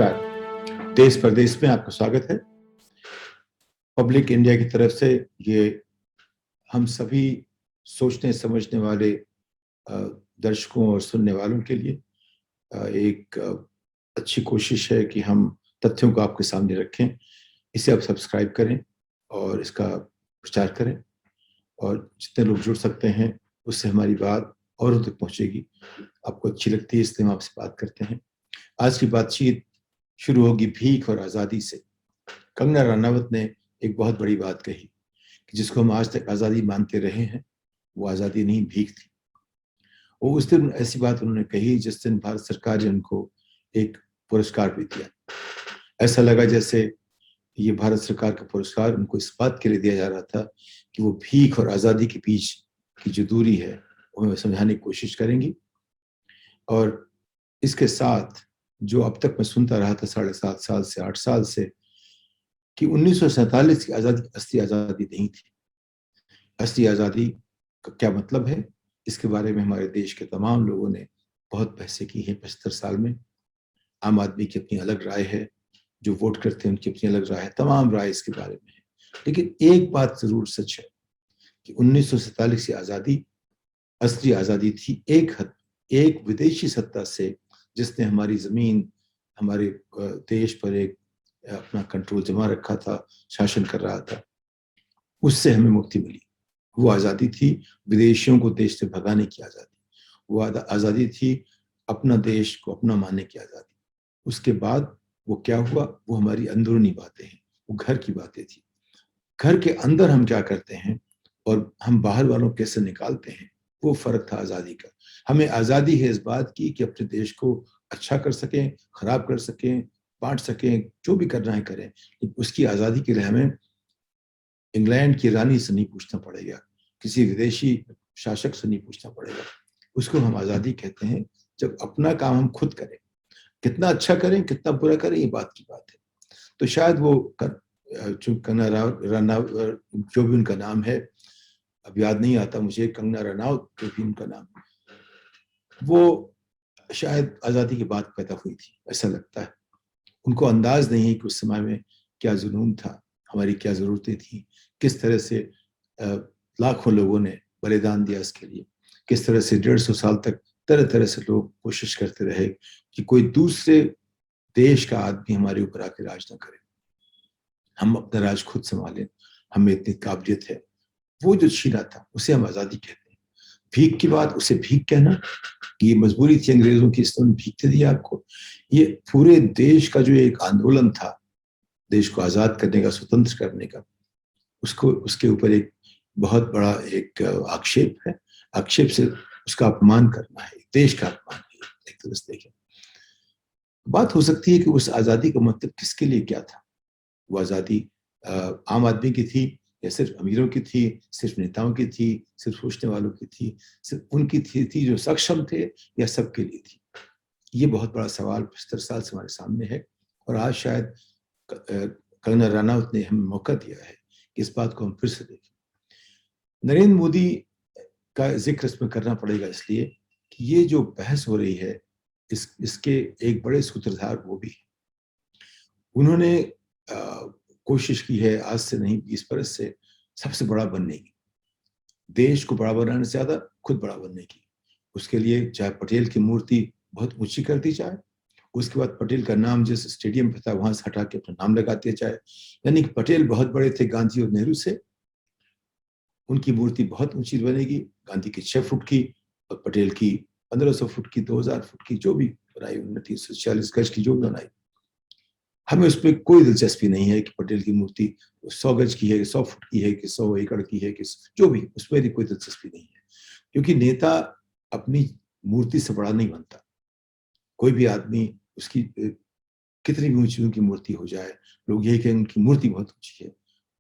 नमस्कार। देश परदेश में आपका स्वागत है। पब्लिक इंडिया की तरफ से ये हम सभी सोचने समझने वाले दर्शकों और सुनने वालों के लिए एक अच्छी कोशिश है कि हम तथ्यों को आपके सामने रखें। इसे आप सब्सक्राइब करें और इसका प्रचार करें, और जितने लोग जुड़ सकते हैं उससे हमारी बात औरों तक पहुंचेगी। आपको अच्छी लगती है इसलिए हम आपसे बात करते हैं। आज की बातचीत शुरू होगी भीख और आज़ादी से। कंगना रनावत ने एक बहुत बड़ी बात कही कि जिसको हम आज तक आज़ादी मानते रहे हैं, वो आज़ादी नहीं, भीख थी। वो उस दिन ऐसी बात उन्होंने कही जिस दिन भारत सरकार ने उनको एक पुरस्कार भी दिया। ऐसा लगा जैसे ये भारत सरकार का पुरस्कार उनको इस बात के लिए दिया जा रहा था कि वो भीख और आज़ादी के बीच की जो दूरी है वो हमें समझाने की कोशिश करेंगी। और इसके साथ जो अब तक मैं सुनता रहा था 7.5 साल से 8 साल से, कि 1947 की आज़ादी असली आज़ादी नहीं थी। असली आज़ादी का क्या मतलब है, इसके बारे में हमारे देश के तमाम लोगों ने बहुत बहसें की हैं 75 साल में। आम आदमी की अपनी अलग राय है, जो वोट करते हैं उनकी अपनी अलग राय है, तमाम राय इसके बारे में है। लेकिन एक बात जरूर सच है कि 1947 की आज़ादी असली आज़ादी थी एक विदेशी सत्ता से, जिसने हमारी ज़मीन, हमारे देश पर एक अपना कंट्रोल जमा रखा था, शासन कर रहा था। उससे हमें मुक्ति मिली। वो आज़ादी थी विदेशियों को देश से भगाने की आज़ादी। वो आज़ादी थी अपना देश को अपना मानने की आज़ादी। उसके बाद वो क्या हुआ, वो हमारी अंदरूनी बातें हैं, वो घर की बातें थी। घर के अंदर हम क्या करते हैं और हम बाहर वालों को कैसे निकालते हैं, वो फर्क था आज़ादी का। हमें आज़ादी है इस बात की कि अपने देश को अच्छा कर सकें, खराब कर सकें, बांट सकें, जो भी करना है करें। उसकी आज़ादी के लिए हमें इंग्लैंड की रानी से नहीं पूछना पड़ेगा, किसी विदेशी शासक से नहीं पूछना पड़ेगा। उसको हम आज़ादी कहते हैं जब अपना काम हम खुद करें। कितना अच्छा करें, कितना बुरा करें, ये बात की बात है। तो शायद वो जो कंगना रनावत, जो भी उनका नाम है, अब याद नहीं आता मुझे, कंगना रनावत जो भी उनका नाम, वो शायद आज़ादी के बाद पैदा हुई थी, ऐसा लगता है। उनको अंदाज नहीं है कि उस समय में क्या जुनून था, हमारी क्या ज़रूरतें थी, किस तरह से लाखों लोगों ने बलिदान दिया इसके लिए, किस तरह से 150 साल तक तरह तरह से लोग कोशिश करते रहे कि कोई दूसरे देश का आदमी हमारे ऊपर आके राज ना करे, हम अपना राज खुद संभालें, हमें इतनी काबिलियत है। वो जो छीना था उसे हम आज़ादी कहते हैं। भीख की बात, उसे भीख कहना, ये मजबूरी थी अंग्रेजों की, इसने भीख दे दिया आपको। ये पूरे देश का जो एक आंदोलन था, देश को आज़ाद करने का, स्वतंत्र करने का, उसको, उसके ऊपर एक बहुत बड़ा एक आक्षेप है। आक्षेप से उसका अपमान करना है, देश का अपमान है एक तरह से देखें। बात हो सकती है कि उस आज़ादी का मतलब किसके लिए क्या था। वो आज़ादी आम आदमी की थी या सिर्फ अमीरों की थी, सिर्फ नेताओं की थी, सिर्फ सोचने वालों की थी, सिर्फ उनकी थी जो सक्षम थे, या सबके लिए थी। ये बहुत बड़ा सवाल 75 साल से हमारे सामने है। और आज शायद कंगना रनावत ने हमें मौका दिया है कि इस बात को हम फिर से देखें। नरेंद्र मोदी का जिक्र इसमें करना पड़ेगा इसलिए कि ये जो बहस हो रही है, इसके एक बड़े सूत्रधार वो भी। उन्होंने कोशिश की है आज से नहीं 20 बरस से सबसे बड़ा बनने की, देश को बड़ा बनाने से ज्यादा खुद बड़ा बनने की। उसके लिए चाहे पटेल की मूर्ति बहुत ऊंची कर दी जाए, उसके बाद पटेल का नाम जिस स्टेडियम पे था वहां से हटा के अपना नाम लगा दिया जाए। यानी कि पटेल बहुत बड़े थे गांधी और नेहरू से, उनकी मूर्ति बहुत ऊंची बनेगी, गांधी की 6 फुट की और पटेल की 1500 फुट की, 2000 फुट की, जो भी बनाई उन्होंने, 346 गज की जो भी बनाई। हमें उसमें कोई दिलचस्पी नहीं है कि पटेल की मूर्ति 100 गज की है कि 100 फुट की है कि 100 एकड़ की है कि जो भी, उसमें भी कोई दिलचस्पी नहीं है। क्योंकि नेता अपनी मूर्ति से बड़ा नहीं बनता। कोई भी आदमी, उसकी कितनी भी ऊंची उनकी मूर्ति हो जाए, लोग यही कहेंगे उनकी मूर्ति बहुत ऊंची है।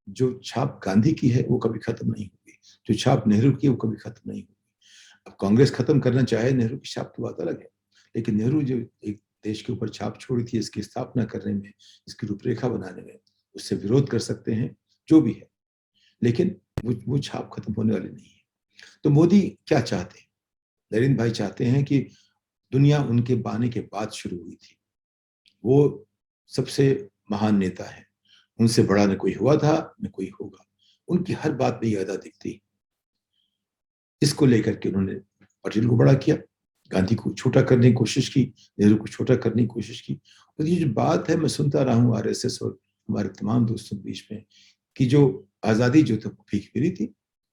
जो छाप गांधी की है वो कभी खत्म नहीं होगी, जो छाप नेहरू की है वो कभी खत्म नहीं होगी। अब कांग्रेस खत्म करना चाहे नेहरू की छाप तो बात अलग है, लेकिन नेहरू जो एक देश के ऊपर छाप छोड़ी थी, इसकी स्थापना करने में, इसकी रूपरेखा बनाने में, उससे विरोध कर सकते हैं जो भी है, लेकिन वो छाप खत्म होने वाली नहीं है। तो मोदी क्या चाहते हैं? नरेंद्र भाई चाहते हैं कि दुनिया उनके बाने के बाद शुरू हुई थी। वो सबसे महान नेता हैं, उनसे बड़ा न कोई हुआ था न कोई होगा। उनकी हर बात में ये अदा दिखती। इसको लेकर के उन्होंने पटेल को बड़ा किया, गांधी को छोटा करने की कोशिश की, नेहरू को छोटा करने की कोशिश की। और ये जो बात है मैं सुनता रहा हूँ आरएसएस और हमारे तमाम दोस्तों के बीच में कि जो आज़ादी जो तो भीख मिली थी,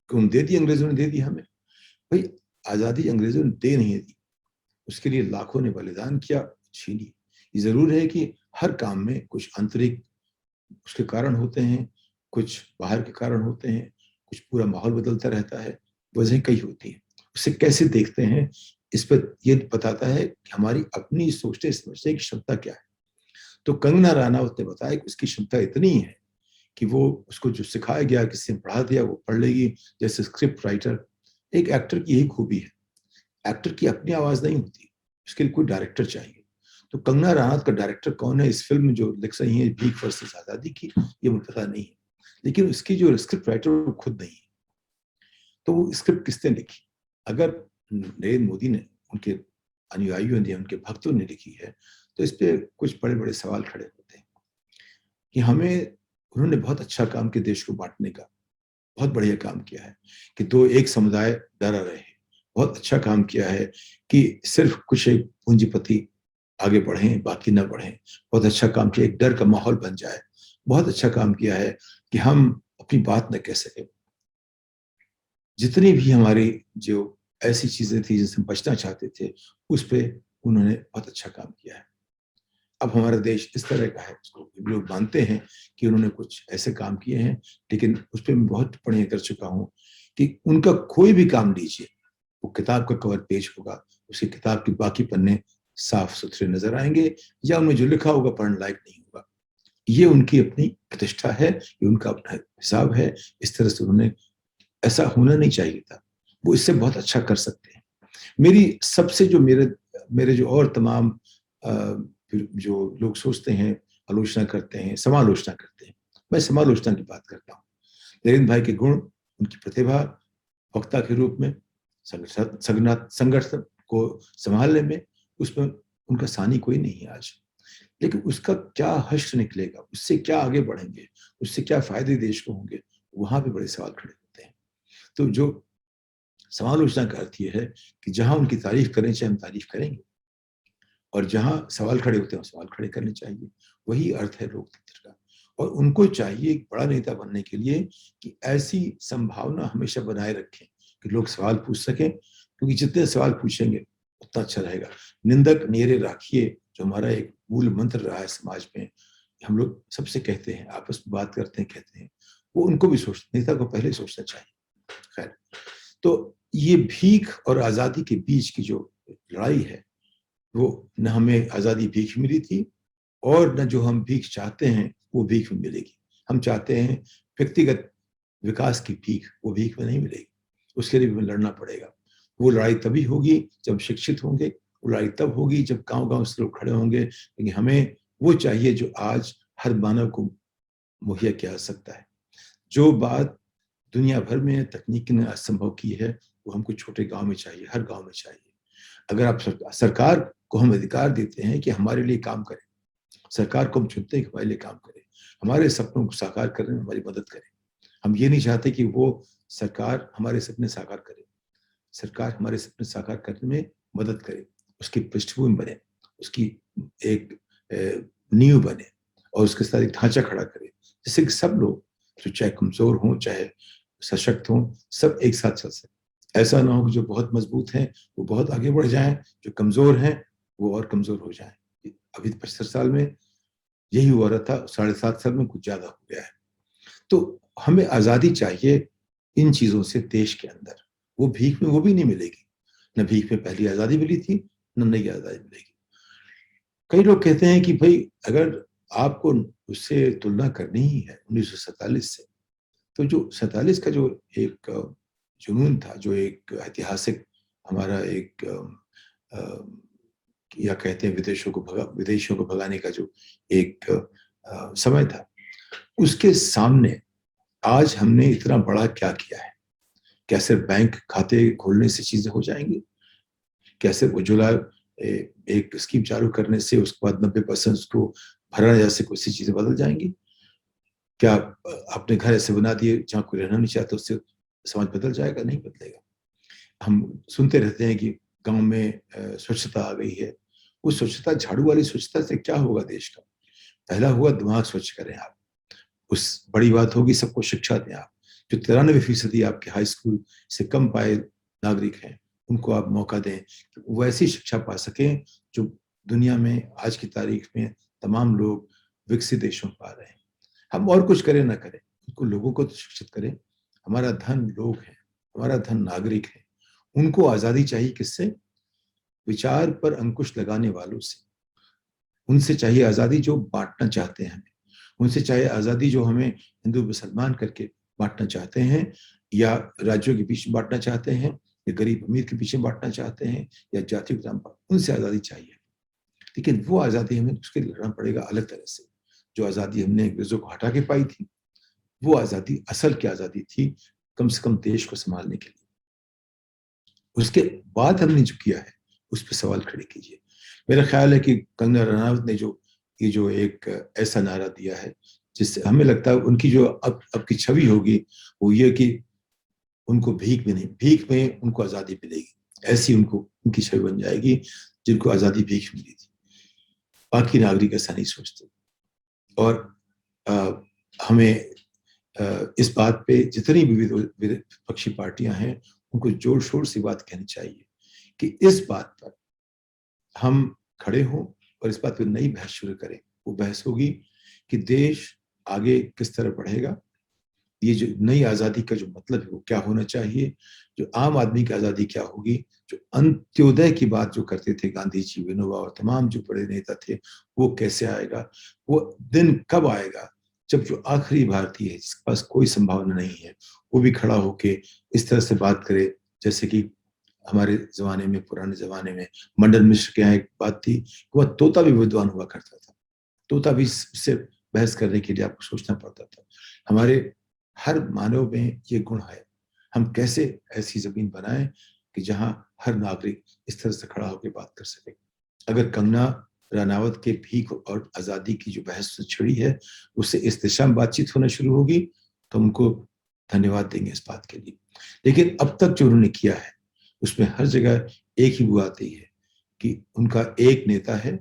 कौन दे दी, अंग्रेजों ने दे दी हमें। भाई आज़ादी अंग्रेजों ने दे नहीं दी, उसके लिए लाखों ने बलिदान किया, छीनी। ये जरूर है कि हर काम में कुछ आंतरिक उसके कारण होते हैं, कुछ बाहर के कारण होते हैं, कुछ पूरा माहौल बदलता रहता है, वजह कई होती हैं। उसे कैसे देखते हैं इस पर ये बताता है कि हमारी अपनी सोचने समझने की क्षमता क्या है। तो कंगना रनावत ने बताया कि उसकी क्षमता इतनी है कि वो उसको जो सिखाया गया, किसी ने पढ़ा दिया, वो पढ़ लेगी। जैसे स्क्रिप्ट राइटर, एक एक्टर की यही खूबी है, एक्टर की अपनी आवाज नहीं होती, उसके लिए कोई डायरेक्टर चाहिए। तो कंगना रनावत का डायरेक्टर कौन है इस फिल्म में जो लिख रही है भीख वर्सेस आजादी की, ये मुझे पता नहीं है, लेकिन उसकी जो स्क्रिप्ट राइटर वो खुद नहीं है। तो वो स्क्रिप्ट किसने लिखी? अगर नरेंद्र मोदी ने, उनके अनुयायियों ने, उनके भक्तों ने लिखी है, तो इस पे कुछ बड़े बड़े सवाल खड़े होते हैं कि हमें, उन्होंने बहुत अच्छा काम किया देश को बांटने का, बहुत बढ़िया काम किया है कि दो एक समुदाय डरा रहे। बहुत अच्छा काम किया है कि सिर्फ कुछ एक पूंजीपति आगे बढ़ें, बाकी ना बढ़ें। बहुत अच्छा काम किया, एक डर का माहौल बन जाए। बहुत अच्छा काम किया है कि हम अपनी बात न कह सके। जितनी भी हमारी जो ऐसी चीजें थी जिनसे बचना चाहते थे, उस पर उन्होंने बहुत अच्छा काम किया है। अब हमारा देश इस तरह का है, उसको लोग मानते हैं कि उन्होंने कुछ ऐसे काम किए हैं, लेकिन उस पर मैं बहुत टिप्पणियां कर चुका हूं कि उनका कोई भी काम लीजिए, वो किताब का कवर पेज होगा, उसकी किताब के बाकी पन्ने साफ सुथरे नजर आएंगे, या उनमें जो लिखा होगा पढ़ने लायक नहीं होगा। ये उनकी अपनी प्रतिष्ठा है, ये उनका अपना हिसाब है। इस तरह से उन्होंने, ऐसा होना नहीं चाहिए था, वो इससे बहुत अच्छा कर सकते हैं। मेरी सबसे जो मेरे मेरे जो और तमाम जो लोग सोचते हैं, आलोचना करते हैं, समालोचना करते हैं, मैं समालोचना की बात करता हूँ। नरेंद्र भाई के गुण, उनकी प्रतिभा वक्ता के रूप में, संघर्ष को संभालने में, उसमें उनका सानी कोई नहीं है आज। लेकिन उसका क्या हश्र निकलेगा, उससे क्या आगे बढ़ेंगे, उससे क्या फायदे देश को होंगे, वहां पे बड़े सवाल खड़े होते हैं। तो जो समालोचना का अर्थ ये है कि जहां उनकी तारीफ करें चाहे हम तारीफ करेंगे, और जहां सवाल खड़े होते हैं सवाल खड़े करने चाहिए। वही अर्थ है लोकतंत्र का। और उनको चाहिए एक बड़ा नेता बनने के लिए कि ऐसी संभावना हमेशा बनाए रखें कि लोग सवाल पूछ सकें, क्योंकि जितने सवाल पूछेंगे उतना अच्छा रहेगा। निंदक नेरे राखिए, जो हमारा एक मूल मंत्र रहा है समाज में, हम लोग सबसे कहते हैं, आपस में बात करते हैं, कहते हैं, वो उनको भी नेता को पहले सोचना चाहिए। खैर, तो ये भीख और आजादी के बीच की जो लड़ाई है, वो न हमें आजादी भीख मिली थी, और न जो हम भीख चाहते हैं वो भीख में मिलेगी। हम चाहते हैं व्यक्तिगत विकास की भीख, वो भीख में नहीं मिलेगी, उसके लिए भी लड़ना पड़ेगा। वो लड़ाई तभी होगी जब शिक्षित होंगे, वो लड़ाई तब होगी जब गांव गांव से लोग खड़े होंगे। लेकिन हमें वो चाहिए जो आज हर मानव को मुहैया किया जा सकता है। जो बात दुनिया भर में तकनीक ने असंभव की है, वो हमको छोटे गांव में चाहिए, हर गांव में चाहिए। अगर आप सरकार को हम अधिकार देते हैं कि हमारे लिए काम करें, सरकार को हम चुनते हैं कि हमारे लिए काम करें, हमारे सपनों को साकार करने में हमारी मदद करें। हम ये नहीं चाहते कि वो सरकार हमारे सपने साकार करे, सरकार हमारे सपने साकार करने में मदद करे, उसकी पृष्ठभूमि बने, उसकी एक नींव बने, और उसके साथ एक ढांचा खड़ा करे, जिससे कि सब लोग, जो चाहे कमजोर हों चाहे सशक्त हों, सब एक साथ चल सके। ऐसा ना हो कि जो बहुत मजबूत हैं वो बहुत आगे बढ़ जाएं, जो कमजोर हैं वो और कमजोर हो जाएं। अभी 75 साल में यही हुआ रहा था, 7.5 साल में कुछ ज्यादा हो गया है। तो हमें आजादी चाहिए इन चीजों से देश के अंदर, वो भीख में वो भी नहीं मिलेगी। न भीख में पहली आजादी मिली थी, न नई आजादी मिलेगी। कई लोग कहते हैं कि भाई अगर आपको उससे तुलना करनी ही है 1947 से, तो जो 47 का जो एक जुनून था, जो एक ऐतिहासिक हमारा एक या कहते हैं विदेशियों को भगाने का जो एक समय था, उसके सामने आज हमने इतना बड़ा क्या किया है? क्या सिर्फ बैंक खाते खोलने से चीजें हो जाएंगी? क्या सिर्फ उज्ज्वला एक स्कीम चालू करने से उसके बाद 90% को भरा जैसे कोई सी चीजें बदल जाएंगी? क्या आपने घर ऐसे बना दिए जहाँ कोई रहना नहीं चाहता, उससे समाज बदल जाएगा? नहीं बदलेगा। हम सुनते रहते हैं कि गांव में स्वच्छता आ गई है। वो स्वच्छता, झाड़ू वाली स्वच्छता से क्या होगा देश का? पहला हुआ दिमाग स्वच्छ करें आप। उस बड़ी बात होगी सबको शिक्षा दें आप। जो 93% आपके हाई स्कूल से कम पाए नागरिक हैं, उनको आप मौका दें कि वो ऐसी शिक्षा पा सकें जो दुनिया में आज की तारीख में तमाम लोग विकसित देशों में पा रहे हैं। हम और कुछ करें ना करें, उनको, लोगों को तो शिक्षित करें। हमारा धन लोग हैं, हमारा धन नागरिक है। उनको आजादी चाहिए किससे? विचार पर अंकुश लगाने वालों से। उनसे चाहिए आजादी जो बांटना चाहते हैं हमें। उनसे चाहिए आजादी जो हमें हिंदू मुसलमान करके बांटना चाहते हैं, या राज्यों के बीच बांटना चाहते हैं, या गरीब अमीर के पीछे बांटना चाहते हैं, या जाति के नाम पर। उनसे आजादी चाहिए, लेकिन वो आजादी हमें उसके लिए लड़ना पड़ेगा अलग तरह से। जो आजादी हमने अंग्रेजों को हटा के पाई थी, वो आजादी असल की आजादी थी, कम से कम देश को संभालने के लिए। उसके बाद हमने जो किया है उस पर सवाल खड़े कीजिए। मेरा ख्याल है कि कंगना रनावत ने जो ये जो एक ऐसा नारा दिया है, जिससे हमें लगता है उनकी जो अब की छवि होगी वो ये कि उनको भीख में नहीं, भीख में उनको आज़ादी मिलेगी, ऐसी उनको उनकी छवि बन जाएगी जिनको आज़ादी भीख मिली थी। बाकी नागरिक ऐसा नहीं सोचते। और आ, हमें इस बात पे जितनी भी विपक्षी पार्टियां हैं, उनको जोर शोर से बात कहनी चाहिए कि इस बात पर हम खड़े हों और इस बात पर नई बहस शुरू करें। वो बहस होगी कि देश आगे किस तरह बढ़ेगा, ये जो नई आज़ादी का जो मतलब है वो क्या होना चाहिए, जो आम आदमी की आज़ादी क्या होगी, जो अंत्योदय की बात जो करते थे गांधी जी, विनोबा और तमाम जो बड़े नेता थे, वो कैसे आएगा? वो दिन कब आएगा जब जो आखिरी भारतीय है जिसके पास कोई संभावना नहीं है, वो भी खड़ा होके इस तरह से बात करे, जैसे कि हमारे जमाने में, पुराने जमाने में मंडन मिश्र के यहाँ एक बात थी कि वह तोता भी विद्वान हुआ करता था। तोता भी से बहस करने के लिए आपको सोचना पड़ता था। हमारे हर मानव में ये गुण है। हम कैसे ऐसी जमीन बनाएं कि जहां हर नागरिक इस तरह से खड़ा होकर बात कर सके। अगर कंगना रनावत के भीख और आजादी की जो बहस छिड़ी है, उससे इस दिशा में बातचीत होना शुरू होगी, तो उनको धन्यवाद देंगे इस बात के लिए। लेकिन अब तक जो उन्होंने किया है उसमें हर जगह एक ही बात आती है कि उनका एक नेता है,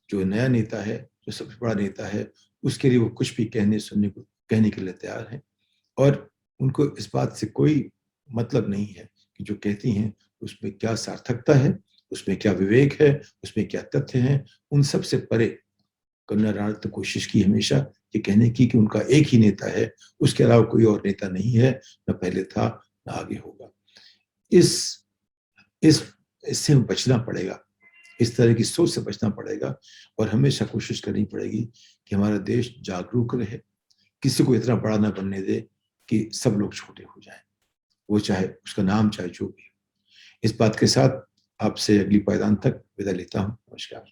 जो नया नेता है, जो सबसे बड़ा नेता है, उसके लिए वो कुछ भी कहने सुनने को कहने के लिए तैयार है। और उनको इस बात से कोई मतलब नहीं है कि जो कहती हैं उसमें क्या सार्थकता है, उसमें क्या विवेक है, उसमें क्या तथ्य हैं। उन सब से परे कंगना रनावत ने कोशिश की हमेशा ये कहने की कि उनका एक ही नेता है, उसके अलावा कोई और नेता नहीं है, न पहले था न आगे होगा। इस इस इससे बचना पड़ेगा, इस तरह की सोच से बचना पड़ेगा, और हमेशा कोशिश करनी पड़ेगी कि हमारा देश जागरूक रहे, किसी को इतना बड़ा ना बनने दे कि सब लोग छोटे हो जाएं, वो चाहे उसका नाम चाहे जो भी। इस बात के साथ आपसे अगली पायदान तक विदा लेता हूं। नमस्कार।